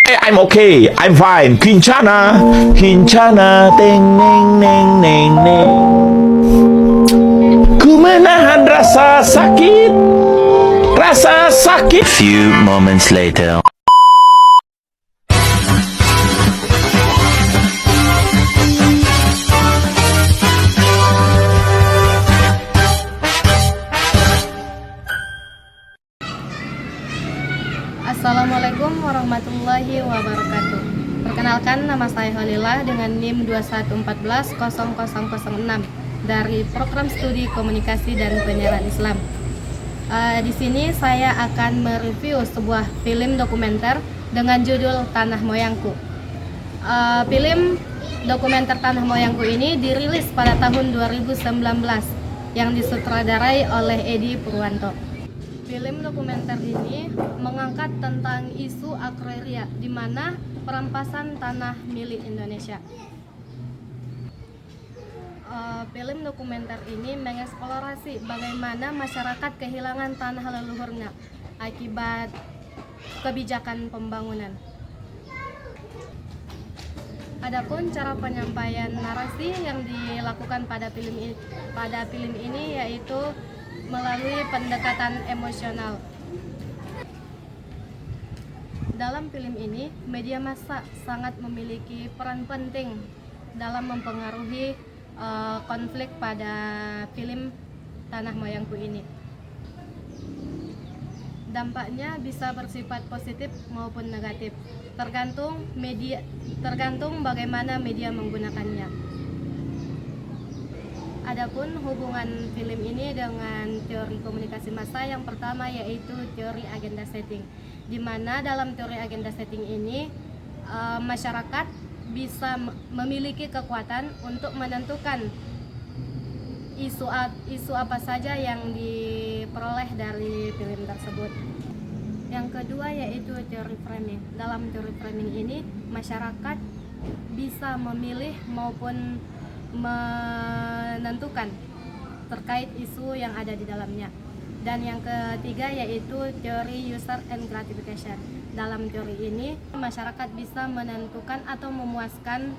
I'm okay, I'm fine. Kincana, kincana, teng neng neng neng neng. Ku menahan rasa sakit, rasa sakit. Few moments later. Assalamualaikum warahmatullahi wabarakatuh. Perkenalkan, nama saya Halila dengan NIM 21140006 dari Program Studi Komunikasi dan Penyiaran Islam. Di sini saya akan mereview sebuah film dokumenter dengan judul Tanah Moyangku. Film dokumenter Tanah Moyangku ini dirilis pada tahun 2019 yang disutradarai oleh Edi Purwanto. Film dokumenter ini mengangkat tentang isu agraria, di mana perampasan tanah milik Indonesia. Film dokumenter ini mengeksplorasi bagaimana masyarakat kehilangan tanah leluhurnya akibat kebijakan pembangunan. Adapun cara penyampaian narasi yang dilakukan pada film ini yaitu melalui pendekatan emosional. Dalam film ini, media massa sangat memiliki peran penting dalam mempengaruhi konflik pada film Tanah Moyangku ini. Dampaknya bisa bersifat positif maupun negatif, tergantung bagaimana media menggunakannya. Adapun hubungan film ini dengan teori komunikasi massa, yang pertama yaitu teori agenda setting, di mana dalam teori agenda setting ini masyarakat bisa memiliki kekuatan untuk menentukan isu apa saja yang diperoleh dari film tersebut. Yang kedua yaitu teori framing. Dalam teori framing ini masyarakat bisa memilih maupun menentukan terkait isu yang ada di dalamnya. Dan yang ketiga yaitu teori user and gratification. Dalam teori ini masyarakat bisa menentukan atau memuaskan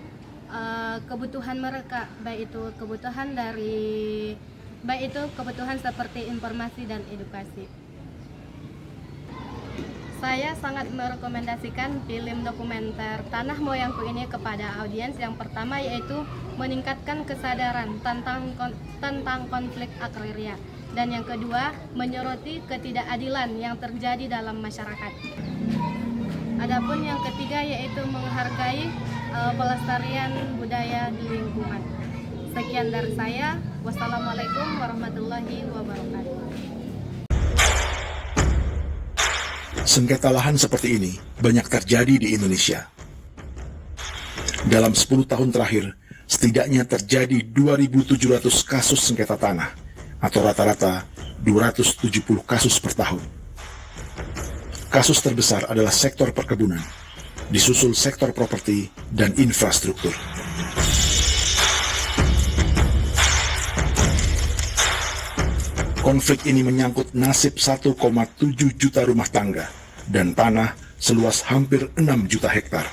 kebutuhan mereka, baik itu kebutuhan seperti informasi dan edukasi. Saya sangat merekomendasikan film dokumenter Tanah Moyangku ini kepada audiens. Yang pertama yaitu meningkatkan kesadaran tentang konflik agraria, dan yang kedua menyoroti ketidakadilan yang terjadi dalam masyarakat. Adapun yang ketiga yaitu menghargai pelestarian budaya di lingkungan. Sekian dari saya. Wassalamualaikum warahmatullahi wabarakatuh. Sengketa lahan seperti ini banyak terjadi di Indonesia. Dalam 10 tahun terakhir, setidaknya terjadi 2.700 kasus sengketa tanah, atau rata-rata 270 kasus per tahun. Kasus terbesar adalah sektor perkebunan, disusul sektor properti dan infrastruktur. Konflik ini menyangkut nasib 1,7 juta rumah tangga dan tanah seluas hampir 6 juta hektar.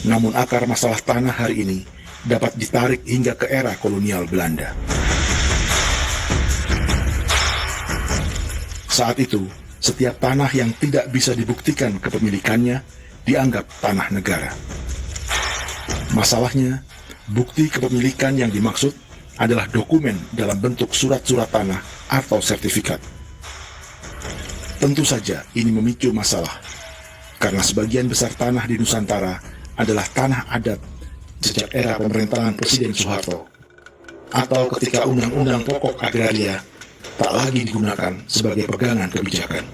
Namun akar masalah tanah hari ini dapat ditarik hingga ke era kolonial Belanda. Saat itu, setiap tanah yang tidak bisa dibuktikan kepemilikannya dianggap tanah negara. Masalahnya, bukti kepemilikan yang dimaksud adalah dokumen dalam bentuk surat-surat tanah atau sertifikat. Tentu saja ini memicu masalah, karena sebagian besar tanah di Nusantara adalah tanah adat sejak era pemerintahan Presiden Soeharto, atau ketika Undang-Undang Pokok Agraria tak lagi digunakan sebagai pegangan kebijakan.